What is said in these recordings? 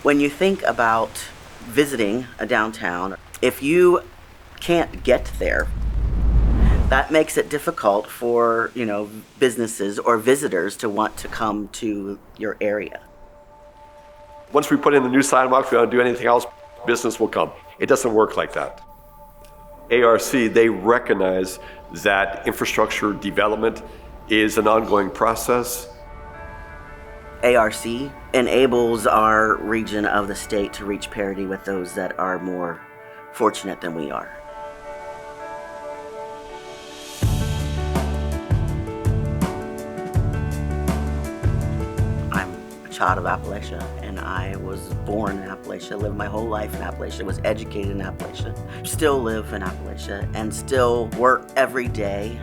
When you think about visiting a downtown, if you can't get there, that makes it difficult for, businesses or visitors to want to come to your area. Once we put in the new sidewalks, we don't do anything else, business will come. It doesn't work like that. ARC, they recognize that infrastructure development is an ongoing process. ARC enables our region of the state to reach parity with those that are more fortunate than we are. I'm a child of Appalachia, and I was born in Appalachia, lived my whole life in Appalachia, was educated in Appalachia, still live in Appalachia, and still work every day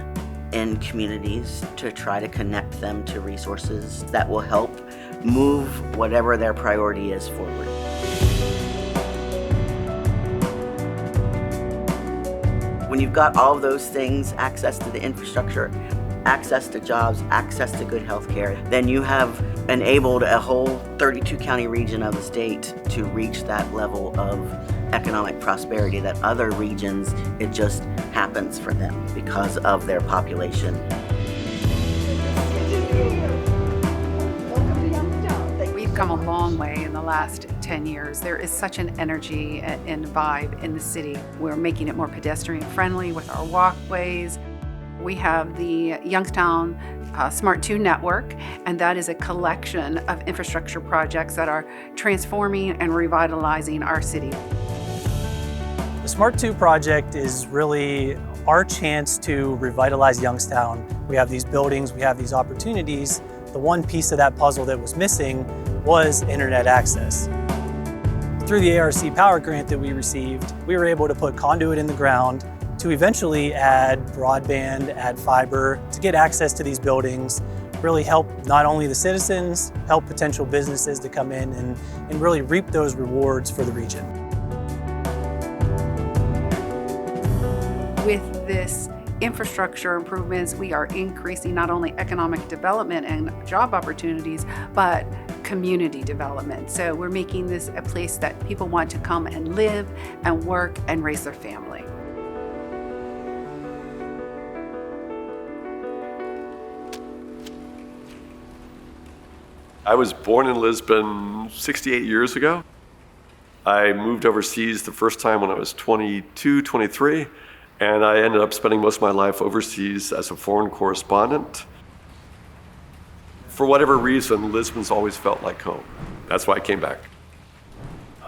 in communities to try to connect them to resources that will help move whatever their priority is forward. When you've got all of those things, access to the infrastructure, access to jobs, access to good health care, then you have enabled a whole 32 county region of the state to reach that level of economic prosperity that other regions, it just happens for them because of their population. We've come a long way in the last 10 years. There is such an energy and vibe in the city. We're making it more pedestrian friendly with our walkways. We have the Youngstown Smart 2 network, and that is a collection of infrastructure projects that are transforming and revitalizing our city. The Smart 2 project is really our chance to revitalize Youngstown. We have these buildings, we have these opportunities. The one piece of that puzzle that was missing was internet access. Through the ARC Power Grant that we received, we were able to put conduit in the ground to eventually add broadband, add fiber, to get access to these buildings, really help not only the citizens, help potential businesses to come in and really reap those rewards for the region. With this infrastructure improvements, we are increasing not only economic development and job opportunities, but community development. So we're making this a place that people want to come and live and work and raise their family. I was born in Lisbon 68 years ago. I moved overseas the first time when I was 22, 23, and I ended up spending most of my life overseas as a foreign correspondent. For whatever reason, Lisbon's always felt like home. That's why I came back.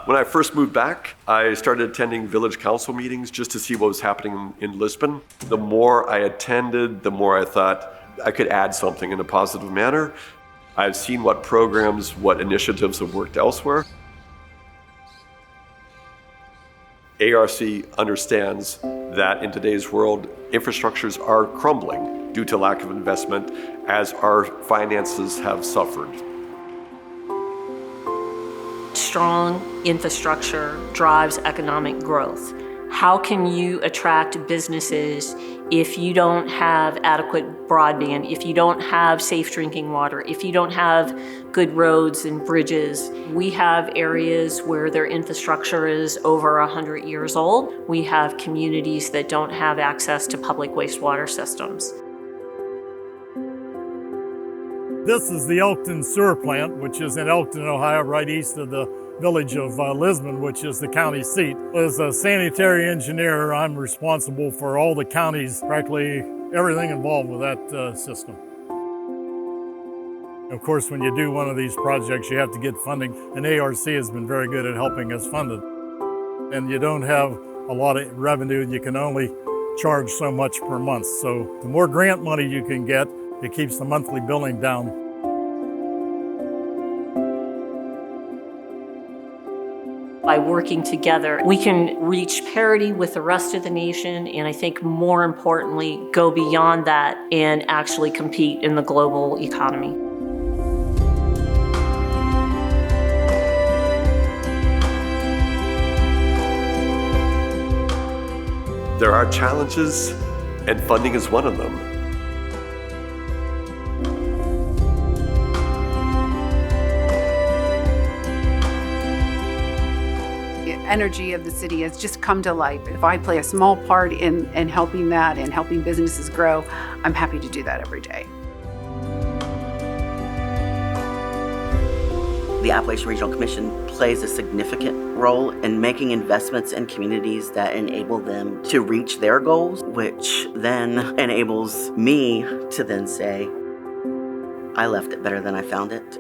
When I first moved back, I started attending village council meetings just to see what was happening in Lisbon. The more I attended, the more I thought I could add something in a positive manner. I've seen what programs, what initiatives have worked elsewhere. ARC understands that in today's world, infrastructures are crumbling due to lack of investment as our finances have suffered. Strong infrastructure drives economic growth. How can you attract businesses if you don't have adequate broadband, if you don't have safe drinking water, if you don't have good roads and bridges? We have areas where their infrastructure is over 100 years old. We have communities that don't have access to public wastewater systems. This is the Elkton Sewer Plant, which is in Elkton, Ohio, right east of the Village of Lisbon, which is the county seat. As a sanitary engineer, I'm responsible for all the counties, practically everything involved with that system. Of course, when you do one of these projects, you have to get funding, and ARC has been very good at helping us fund it. And you don't have a lot of revenue, you can only charge so much per month. So the more grant money you can get, it keeps the monthly billing down. By working together, we can reach parity with the rest of the nation, and I think more importantly, go beyond that and actually compete in the global economy. There are challenges, and funding is one of them. energy of the city has just come to life. If I play a small part in helping that and helping businesses grow, I'm happy to do that every day. The Appalachian Regional Commission plays a significant role in making investments in communities that enable them to reach their goals, which then enables me to then say, I left it better than I found it.